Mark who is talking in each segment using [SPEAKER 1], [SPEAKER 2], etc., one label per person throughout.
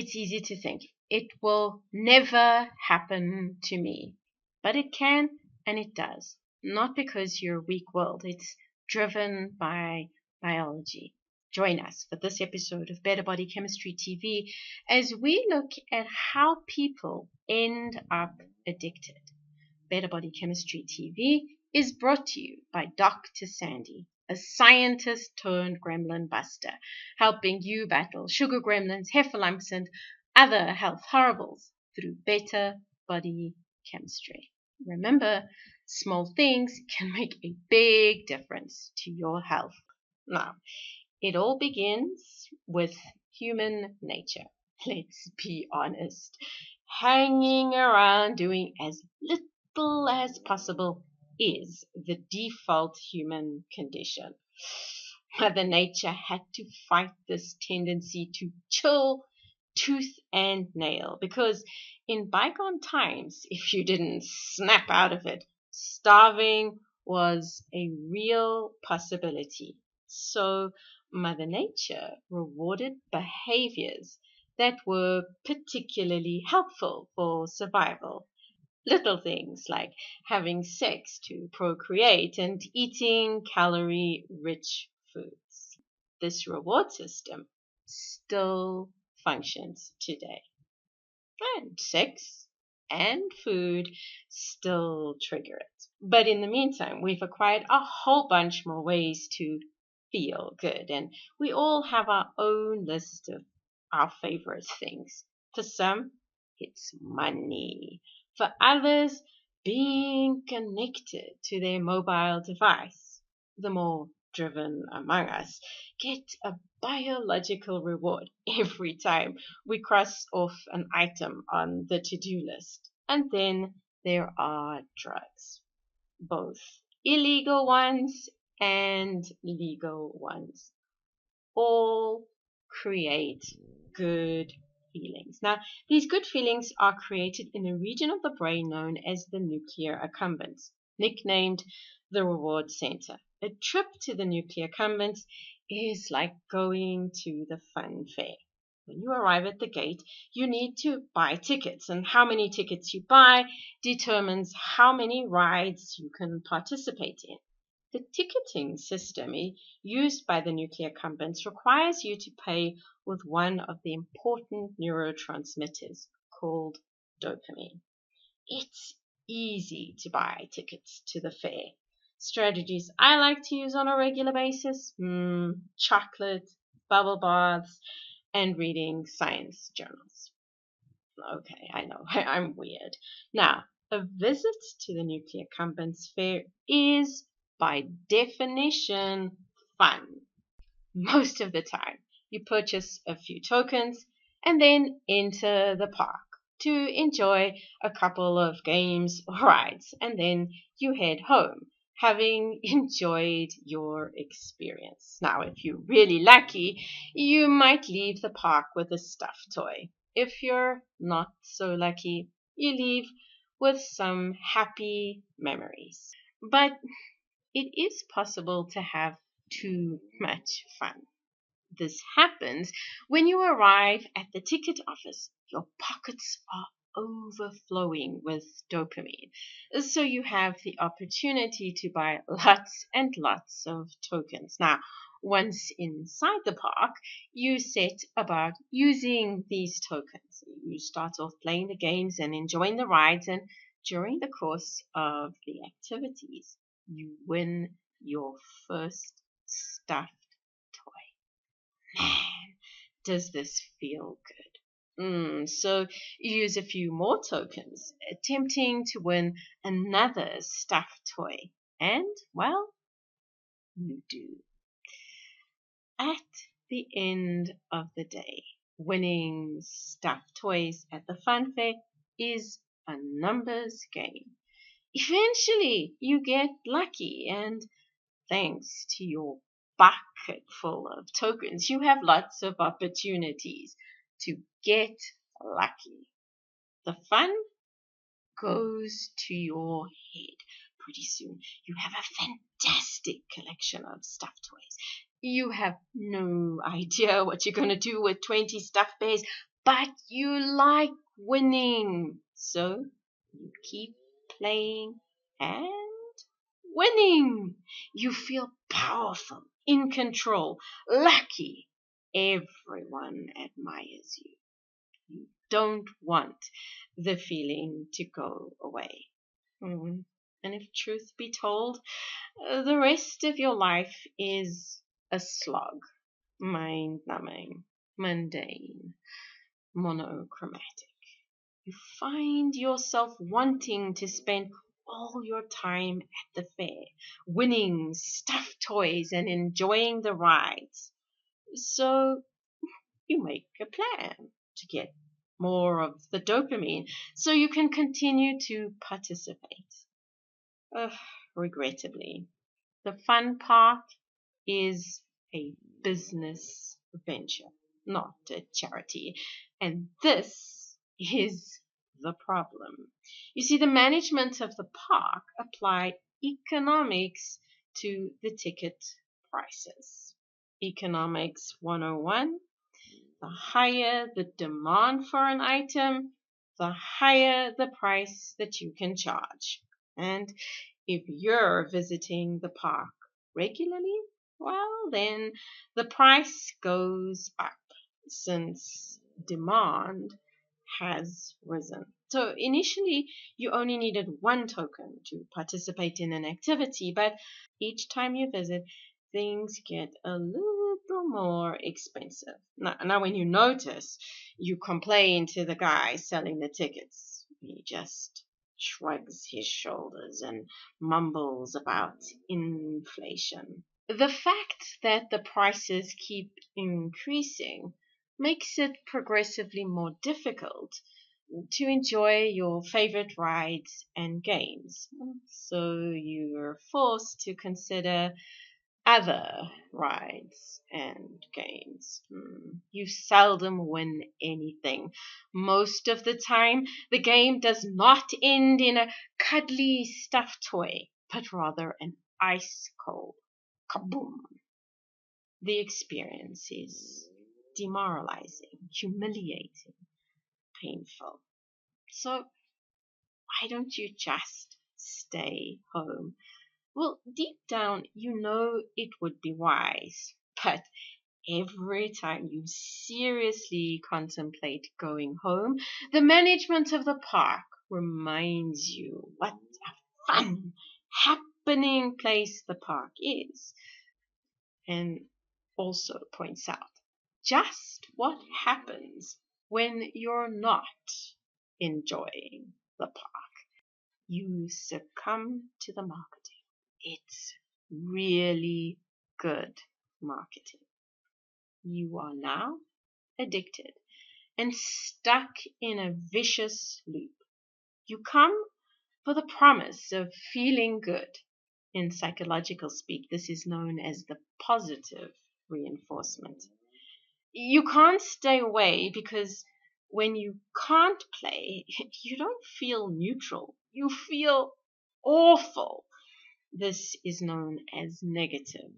[SPEAKER 1] It's easy to think, it will never happen to me. But it can, and it does. Not because you're weak-willed. It's driven by biology. Join us for this episode of Better Body Chemistry TV as we look at how people end up addicted. Better Body Chemistry TV is brought to you by Dr. Sandy, a scientist turned gremlin buster, helping you battle sugar gremlins, heifer lumps, and other health horribles through better body chemistry. Remember, small things can make a big difference to your health. Now, it all begins with human nature. Let's be honest. Hanging around doing as little as possible is the default human condition. Mother Nature had to fight this tendency to chill tooth and nail, because in bygone times, if you didn't snap out of it, starving was a real possibility. So Mother Nature rewarded behaviors that were particularly helpful for survival. Little things like having sex to procreate and eating calorie-rich foods. This reward system still functions today. And sex and food still trigger it. But in the meantime, we've acquired a whole bunch more ways to feel good, and we all have our own list of our favorite things. For some, it's money. For others, being connected to their mobile device. The more driven among us get a biological reward every time we cross off an item on the to-do list. And then there are drugs, both illegal ones and legal ones. All create good feelings. Now, these good feelings are created in a region of the brain known as the nuclear accumbens, nicknamed the reward center. A trip to the nuclear accumbens is like going to the fun fair. When you arrive at the gate, you need to buy tickets, and how many tickets you buy determines how many rides you can participate in. The ticketing system used by the nuclear accumbens requires you to pay with one of the important neurotransmitters called dopamine. It's easy to buy tickets to the fair. Strategies I like to use on a regular basis: chocolate, bubble baths, and reading science journals. Okay, I know, I'm weird. Now, a visit to the nuclear accumbens fair is, by definition, fun. Most of the time, you purchase a few tokens and then enter the park to enjoy a couple of games or rides, and then you head home, having enjoyed your experience. Now, if you're really lucky, you might leave the park with a stuffed toy. If you're not so lucky, you leave with some happy memories. But it is possible to have too much fun. This happens when you arrive at the ticket office. Your pockets are overflowing with dopamine, so you have the opportunity to buy lots and lots of tokens. Now, once inside the park, you set about using these tokens. You start off playing the games and enjoying the rides, and during the course of the activities, you win your first stuffed toy. Man, does this feel good. So you use a few more tokens, attempting to win another stuffed toy. And, well, you do. At the end of the day, winning stuffed toys at the fun fair is a numbers game. Eventually, you get lucky, and thanks to your bucket full of tokens, you have lots of opportunities to get lucky. The fun goes to your head. Pretty soon, you have a fantastic collection of stuffed toys. You have no idea what you're going to do with 20 stuffed bears, but you like winning. So you keep playing and winning. You feel powerful, in control, lucky. Everyone admires you. You don't want the feeling to go away. And if truth be told, the rest of your life is a slog, mind-numbing, mundane, monochromatic. You find yourself wanting to spend all your time at the fair, winning stuffed toys and enjoying the rides. So you make a plan to get more of the dopamine so you can continue to participate. Regrettably, the fun part is a business venture, not a charity. And this is the problem. You see, the management of the park apply economics to the ticket prices. Economics 101, the higher the demand for an item, the higher the price that you can charge. And if you're visiting the park regularly, well, then the price goes up since demand has risen. So initially, you only needed one token to participate in an activity, but each time you visit, things get a little more expensive. Now when you notice, you complain to the guy selling the tickets. He just shrugs his shoulders and mumbles about inflation. The fact that the prices keep increasing makes it progressively more difficult to enjoy your favorite rides and games. So you're forced to consider other rides and games. You seldom win anything. Most of the time, the game does not end in a cuddly stuffed toy, but rather an ice cold kaboom. The experience is demoralizing, humiliating, painful. So why don't you just stay home? Well, deep down, you know it would be wise, but every time you seriously contemplate going home, the management of the park reminds you what a fun, happening place the park is, and also points out just what happens when you're not enjoying the park. You succumb to the marketing. It's really good marketing. You are now addicted and stuck in a vicious loop. You come for the promise of feeling good. In psychological speak, this is known as the positive reinforcement. You can't stay away because when you can't play, you don't feel neutral. You feel awful. This is known as negative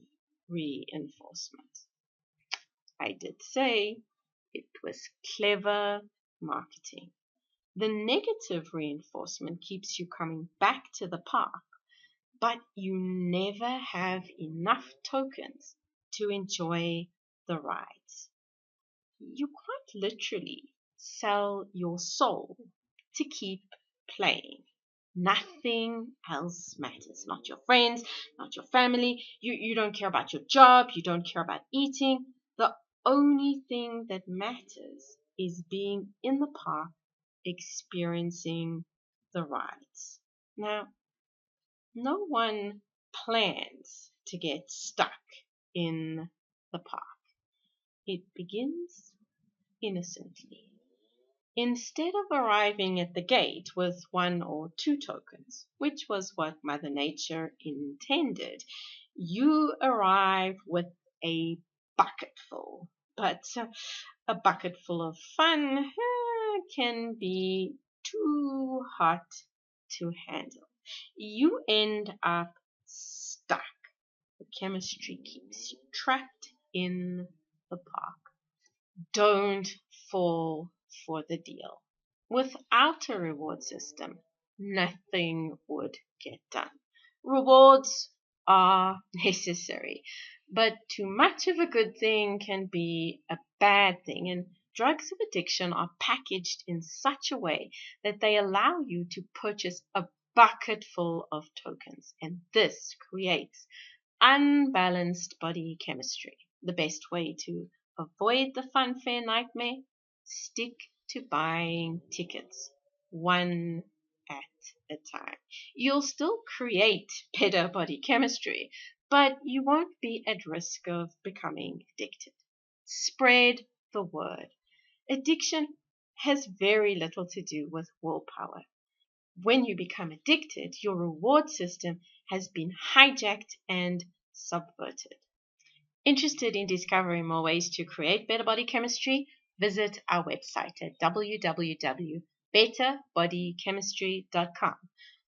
[SPEAKER 1] reinforcement. I did say it was clever marketing. The negative reinforcement keeps you coming back to the park, but you never have enough tokens to enjoy the rides. You quite literally sell your soul to keep playing. Nothing else matters. Not your friends, not your family. You don't care about your job. You don't care about eating. The only thing that matters is being in the park, experiencing the rides. Now, no one plans to get stuck in the park. It begins innocently. Instead of arriving at the gate with 1 or 2 tokens, which was what Mother Nature intended, you arrive with a bucketful. But a bucketful of fun can be too hot to handle. You end up stuck. The chemistry keeps you trapped in the park. Don't fall for the deal. Without a reward system, nothing would get done. Rewards are necessary, but too much of a good thing can be a bad thing, and drugs of addiction are packaged in such a way that they allow you to purchase a bucket full of tokens, and this creates unbalanced body chemistry. The best way to avoid the funfair nightmare: stick to buying tickets one at a time. You'll still create better body chemistry, but you won't be at risk of becoming addicted. Spread the word. Addiction has very little to do with willpower. When you become addicted, your reward system has been hijacked and subverted. Interested in discovering more ways to create better body chemistry? Visit our website at www.betterbodychemistry.com.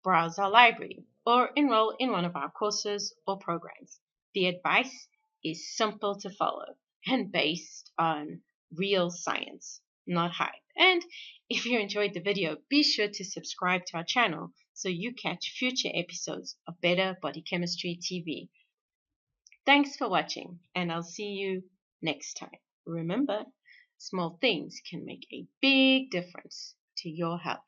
[SPEAKER 1] Browse our library or enroll in one of our courses or programs. The advice is simple to follow and based on real science, not hype. And if you enjoyed the video, be sure to subscribe to our channel so you catch future episodes of Better Body Chemistry TV. Thanks for watching, and I'll see you next time. Remember, small things can make a big difference to your health.